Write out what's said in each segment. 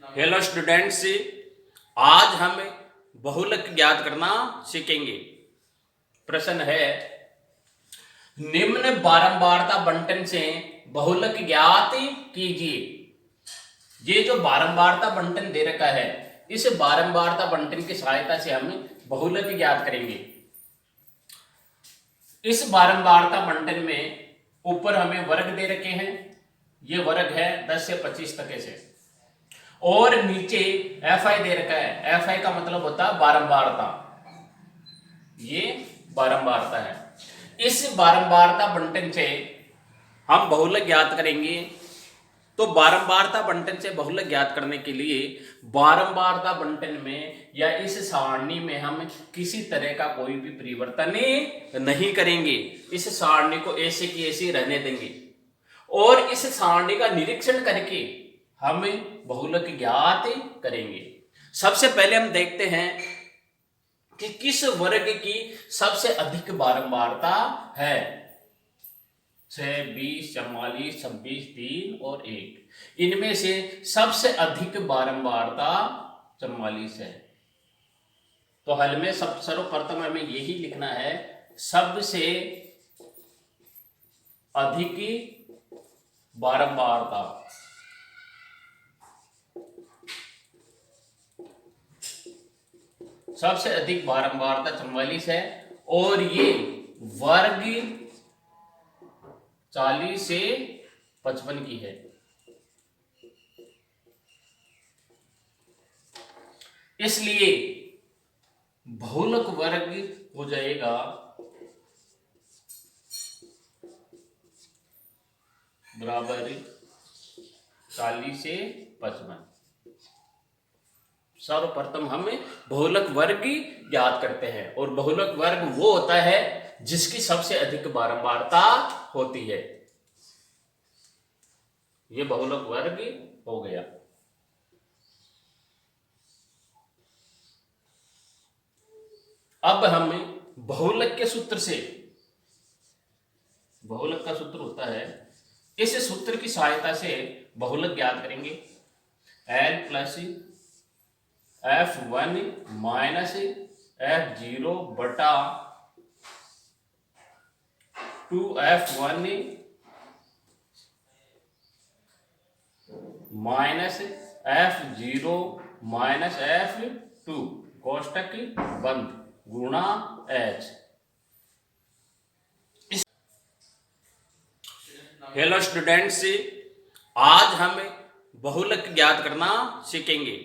Hello students, आज हम बहुलक ज्ञात करना सीखेंगे। प्रश्न है, निम्न बारंबारता बंटन से बहुलक ज्ञात कीजिए। ये जो बारंबारता बंटन दे रखा है, इस बारंबारता बंटन की सहायता से हम बहुलक ज्ञात करेंगे। इस बारंबारता बंटन में ऊपर हमें वर्ग दे रखे हैं, ये वर्ग है 10 से 25 तक से, और नीचे Fi दे रखा है। Fi का मतलब होता है बारंबारता, ये बारंबारता है। इस बारंबारता बंटन से हम बहुलक ज्ञात करेंगे। तो बारंबारता बंटन से बहुलक ज्ञात करने के लिए बारंबारता बंटन में या इस सारणी में हम किसी तरह का कोई भी परिवर्तन नहीं करेंगे। इस सारणी को ऐसे की ऐसे रहने देंगे और इस सारणी का निरीक्षण करके हम बहुलक ज्ञात करेंगे। सबसे पहले हम देखते हैं कि किस वर्ग की सबसे अधिक बारंबारता है। 6, 20, 44, 26, 3 और 1, इनमें से सबसे अधिक बारंबारता 44 है। तो हल में सर्वप्रथम हमें यही लिखना है, सबसे अधिक बारंबारता। सबसे अधिक बारंबारता 44 है और ये वर्ग 40 से 55 की है। इसलिए बहुलक वर्ग हो जाएगा बराबर 40 से 55। सर्वप्रथम हम बहुलक वर्ग ज्ञात करते हैं, और बहुलक वर्ग वो होता है जिसकी सबसे अधिक बारंबारता होती है। ये बहुलक वर्ग हो गया। अब हम बहुलक के सूत्र से, बहुलक का सूत्र होता है, इस सूत्र की सहायता से बहुलक ज्ञात करेंगे। L plus F1 minus F0 बटा 2F1 minus F0 minus F2 कोष्टक बंद गुणा H। हेलो स्टूडेंट्स, आज हम बहुलक ज्ञात करना सीखेंगे।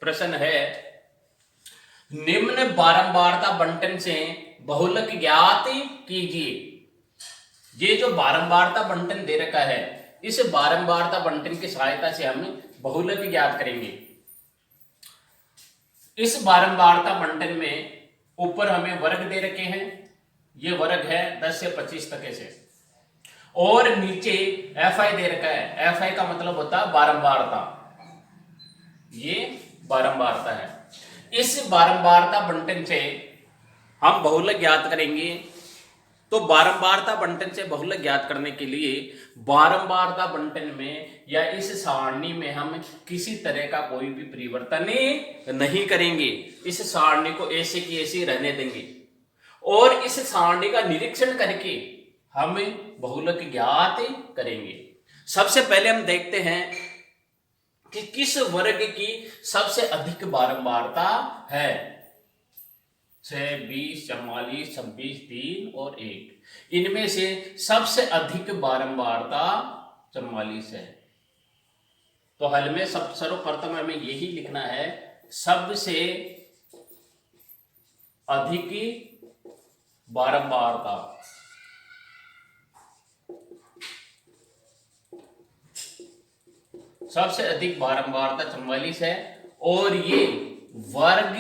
प्रश्न है, निम्न बारंबारता बंटन से बहुलक ज्ञात कीजिए। ये जो बारंबारता बंटन दे रखा है, इस बारंबारता बंटन की सहायता से हम बहुलक ज्ञात करेंगे। इस बारंबारता बंटन में ऊपर हमें वर्ग दे रखे हैं, ये वर्ग है 10 से 25 तक से, और नीचे Fi दे रखा है। Fi का मतलब होता है बारंबारता, ये बारंबारता है। इस बारंबारता बंटन से हम बहुलक ज्ञात करेंगे। तो बारंबारता बंटन से बहुलक ज्ञात करने के लिए बारंबारता बंटन में या इस सारणी में हम किसी तरह का कोई भी परिवर्तन नहीं करेंगे। इस सारणी को ऐसे की ऐसे रहने देंगे और इस सारणी का निरीक्षण करके हम बहुलक ज्ञात करेंगे। सबसे पहले हम देखते हैं कि किस वर्ग की सबसे अधिक बारंबारता है। 6, 20, 44, 26, 3 और 1, इनमें से सबसे अधिक बारंबारता 44 है। तो हल में सर्वप्रथम हमें यही लिखना है, सबसे अधिक बारंबारता। सबसे अधिक बारंबारता 44 है और ये वर्ग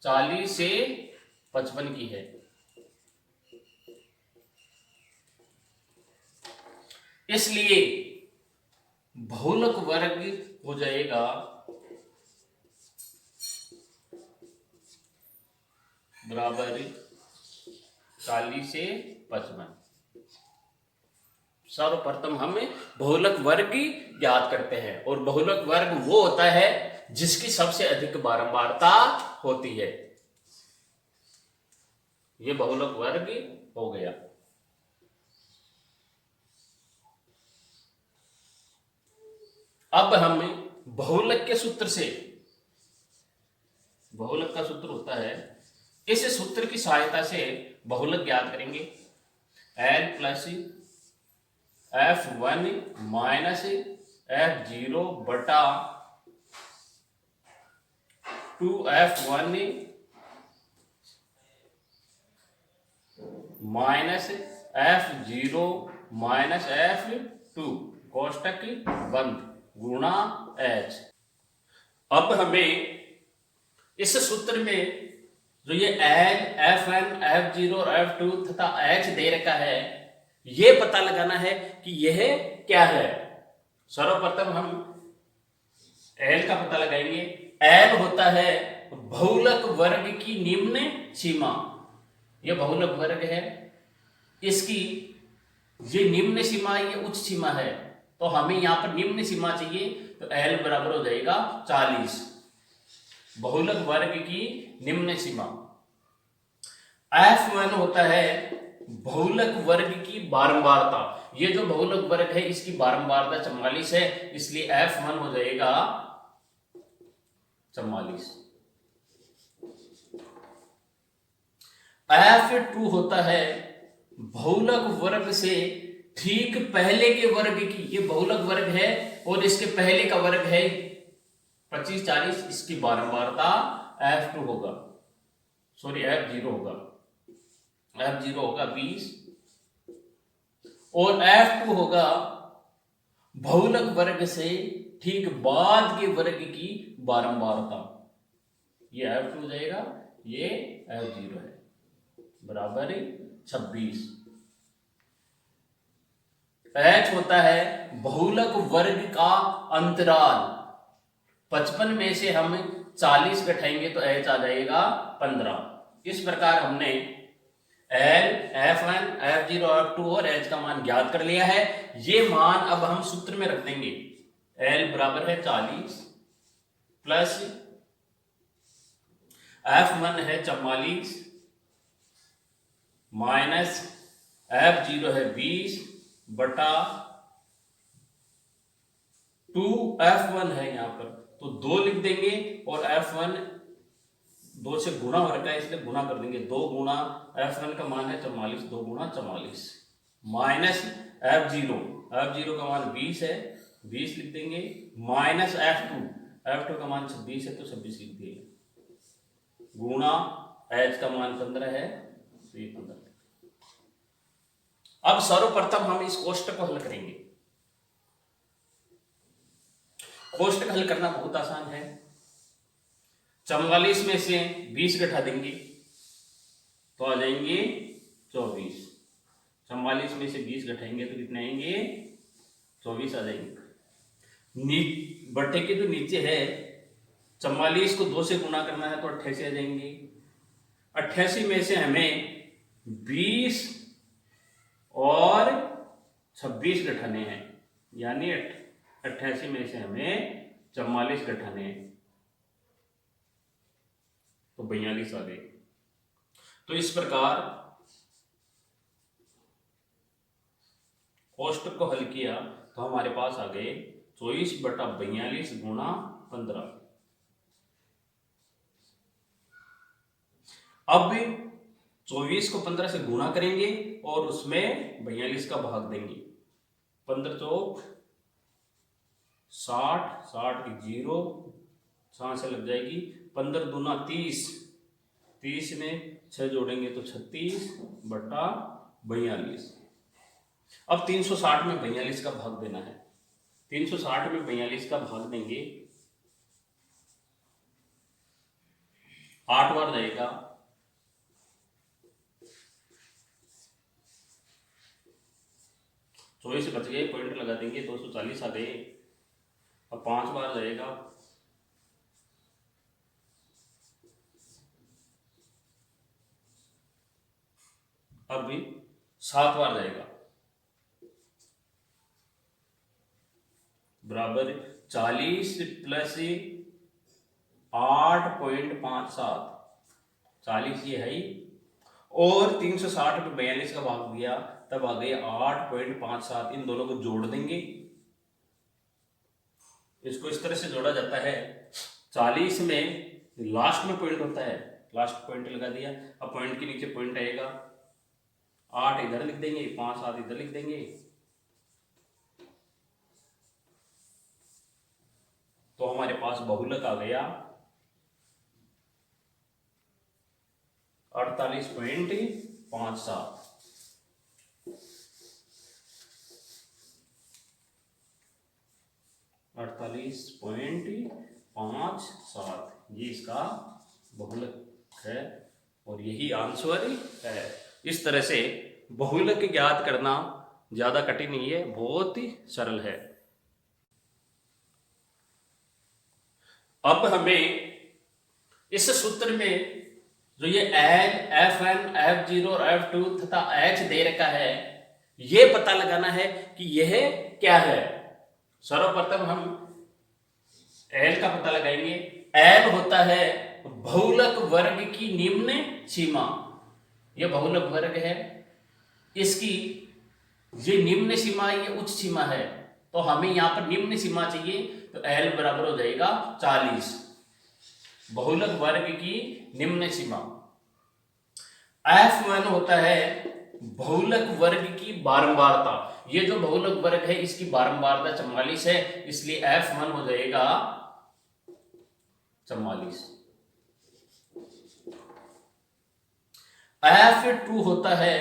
40 से 55 की है। इसलिए बहुलक वर्ग हो जाएगा बराबर 40 से 55। सर्वप्रथम हम बहुलक वर्ग ज्ञात करते हैं, और बहुलक वर्ग वो होता है जिसकी सबसे अधिक बारंबारता होती है। ये बहुलक वर्ग हो गया। अब हम बहुलक के सूत्र से, बहुलक का सूत्र होता है, इस सूत्र की सहायता से बहुलक ज्ञात करेंगे। L plus F1 minus F0 बटा 2F1 minus F0 minus F2 कोष्टक बंद गुणा H। अब हमें इस सूत्र में जो ये L, F1, F0 और F2 तथा H दे रखा है, ये पता लगाना है कि यह क्या है। सर्वप्रथम हम L का पता लगाएंगे। L होता है बहुलक वर्ग की निम्न सीमा। यह बहुलक वर्ग है, इसकी ये निम्न सीमा, ये उच्च सीमा है, तो हमें यहां पर निम्न सीमा चाहिए, तो L बराबर हो जाएगा 40। बहुलक वर्ग की निम्न सीमा। F1 होता है बहुलक वर्ग की बारंबारता। ये जो बहुलक वर्ग है इसकी बारंबारता 44 है, इसलिए F1 हो जाएगा 44। F2 होता है बहुलक वर्ग से ठीक पहले के वर्ग की। ये बहुलक वर्ग है और इसके पहले का वर्ग है 25, 40, इसकी बारंबारता F2 होगा, सॉरी F0 होगा। F0 होगा 20 और F2 होगा बहुलक वर्ग से ठीक बाद के वर्ग की बारंबारता। ये F2 हो जाएगा, ये F0 है, बराबर 26। H होता है बहुलक वर्ग का अंतराल। 55 में से हम 40 घटाएंगे तो H आ जाएगा 15। इस प्रकार हमने L, F1, F0, F2 और H का मान ज्ञात कर लिया है। ये मान अब हम सूत्र में रख देंगे। L बराबर है 40 प्लस F1 है 44 माइनस F0 है 20 बटा 2F1 है यहां पर, तो 2 लिख देंगे और F1 2 से गुणा हो रखा है इसलिए गुणा कर देंगे। 2 गुणा F1 का मान है 44, 2 गुणा 44 माइनस F0 का मान 20 है, 20 लिख देंगे, माइनस F2 का मान 26 है तो 26 लिख देंगे, गुणा H का मान 15 है तो ये 15। अब सर्वप्रथम हम इस कोष्टक को हल करेंगे। कोष्टक हल करना बहुत आसान है। 44 में से 20 घटा देंगे तो आ जाएंगे 24। 44 में से 20 घटाएंगे तो कितने आएंगे? 24 आ जाएंगे। बट्टे के जो नीचे है 44 को 2 से गुणा करना है तो 88 आ जाएंगे। 88 में से हमें 20 और 26 घटाने हैं, यानी 88 में से हमें 44 घटाने हैं तो 42 आ गए। तो इस प्रकार कोष्टक को हल किया तो हमारे पास आ गए 24 बटा 42 गुणा 15। अब 24 को 15 से गुणा करेंगे और उसमें 42 का भाग देंगे। 15 चौक 60, 60 की 0 6 से लग जाएगी। 15 दूना 30, 30 में 6 जोड़ेंगे तो 36 बटा 42। अब 360 में 42 का भाग देना है। 360 में 42 का भाग देंगे, 8 बार जाएगा, 24 बच गए, पॉइंट लगा देंगे, 240 आ गए। अब 5 बार जाएगा, अब भी 7 बार जाएगा, बराबर 40 प्लस 8.57, 40 ये है ही, और 360 पे 42 का भाग दिया तब आ गई 8.57। इन दोनों को जोड़ देंगे, इसको इस तरह से जोड़ा जाता है। 40 में लास्ट में पॉइंट होता है, लास्ट पॉइंट लगा दिया। अब पॉइंट के नीचे पॉइंट आएगा, 8 इधर लिख देंगे, 5 7 इधर लिख देंगे, तो हमारे पास बहुलक आ गया 48.57। ये इसका बहुलक है और यही आंसर है। इस तरह से बहुलक ज्ञात करना ज्यादा कठिन नहीं है, बहुत ही सरल है। अब हमें इस सूत्र में जो ये L, Fn, F0 और F2 तथा H दे रखा है, ये पता लगाना है कि यह क्या है। सर्वप्रथम हम L का पता लगाएंगे। L होता है बहुलक वर्ग की निम्न सीमा। यह बहुलक वर्ग है, इसकी ये निम्न सीमा, ये उच्च सीमा है, तो हमें यहां पर निम्न सीमा चाहिए, तो L बराबर हो जाएगा 40, बहुलक वर्ग की निम्न सीमा। F1 होता है बहुलक वर्ग की बारंबारता। ये जो बहुलक वर्ग है इसकी बारंबारता 44 है, इसलिए F1 हो जाएगा 44। F2 होता है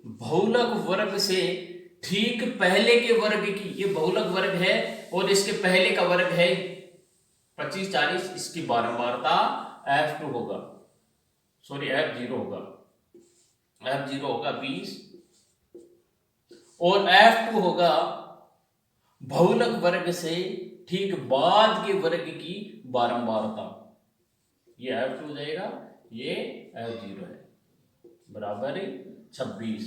बहुलक वर्ग से ठीक पहले के वर्ग की। ये बहुलक वर्ग है और इसके पहले का वर्ग है 25 40, इसकी बारंबारता F2 होगा, सॉरी F0 होगा, F0 होगा 20, और F2 होगा बहुलक वर्ग से ठीक बाद के वर्ग की बारंबारता। ये F2 हो जाएगा, ये F0 है, बराबर 26।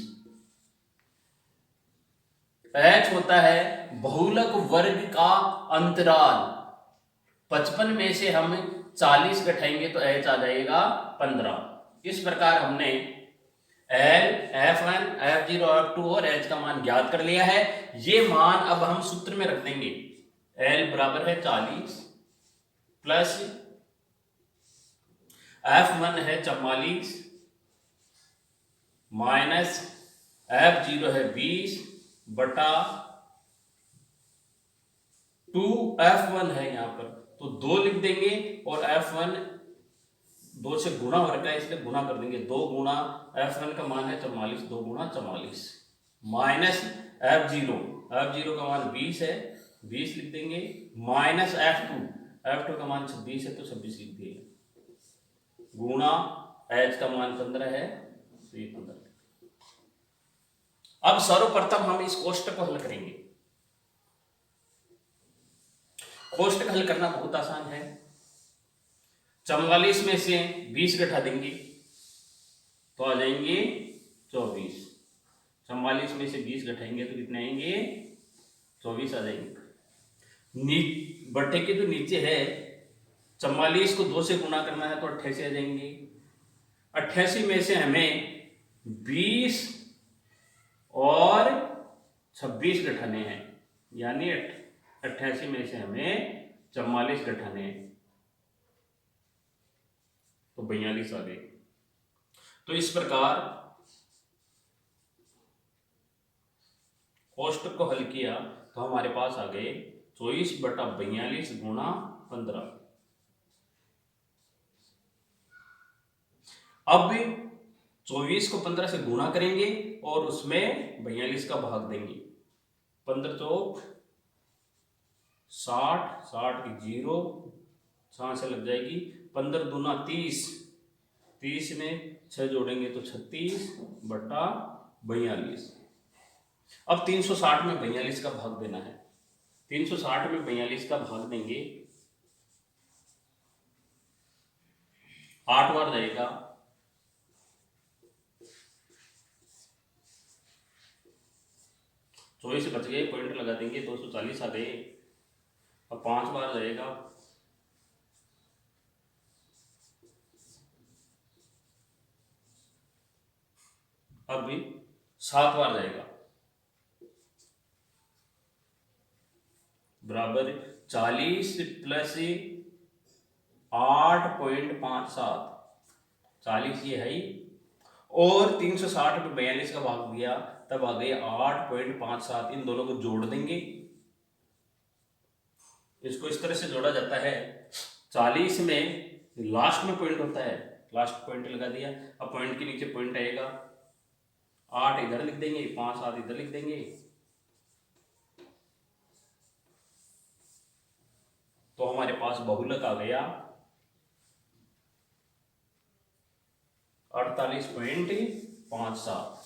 H होता है बहुलक वर्ग का अंतराल। 55 में से हम 40 घटाएंगे तो H आ जाएगा 15। इस प्रकार हमने L, F1, F0, F2 और H का मान ज्ञात कर लिया है। ये मान अब हम सूत्र में रख देंगे। L बराबर है 40 प्लस F1 है 44 माइनस F0 है 20 बटा 2F1 है यहां पर, तो 2 लिख देंगे, और F1 2 से गुणा हो रखा है इसलिए गुणा कर देंगे, 2 गुणा F1 का मान है 44, 2 गुणा 44 माइनस F0 का मान 20 है, 20 लिख देंगे, माइनस F2 का मान 26 है तो 26 लिख देंगे, गुणा H का मान 15 है तो ये 15। अब सर्वप्रथम हम इस कोष्टक को हल करेंगे। कोष्टक हल करना बहुत आसान है। 44 में से 20 घटा देंगे तो आ जाएंगे 24। 44 में से 20 घटाएंगे तो कितने आएंगे, 24 आ जाएंगे। बट्टे के जो नीचे है 44 को 2 से गुणा करना है तो 88 आ जाएंगे। 88 में से हमें 20 और 26 घटाने हैं, यानी 88 में से हमें 44 घटाने हैं तो 42 आ गए। तो इस प्रकार कोष्टक को हल किया तो हमारे पास आ गए 24 बटा 42 गुणा 15। अब 24 को 15 से गुणा करेंगे और उसमें 42 का भाग देंगे। 15 चौक 60, 60 की 0 6 से लग जाएगी, 15 दूना 30, 30 में 6 जोड़ेंगे तो 36 बटा 42। अब 360 में 42 का भाग देना है। 360 में 42 का भाग देंगे, 8 बार जाएगा, 24 बच गए, पॉइंट लगा देंगे, 240 आ गए। अब 5 बार जाएगा, अब भी 7 बार जाएगा, बराबर 40 प्लस 8.57, 40 ये है ही, और 360 पे 42 का भाग दिया, तब आ गई 8.57। इन दोनों को जोड़ देंगे, इसको इस तरह से जोड़ा जाता है। 40 में लास्ट में पॉइंट होता है, लास्ट पॉइंट लगा दिया, अब पॉइंट के नीचे पॉइंट आएगा, 8 इधर लिख देंगे, 5 7 इधर लिख देंगे, तो हमारे पास बहुलक आ गया 48.57।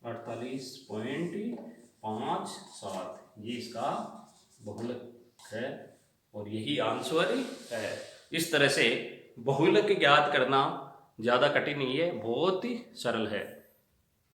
48.57 ये इसका बहुलक है, और यही आंसर है। इस तरह से बहुलक ज्ञात करना ज़्यादा कठिन नहीं है, बहुत ही सरल है।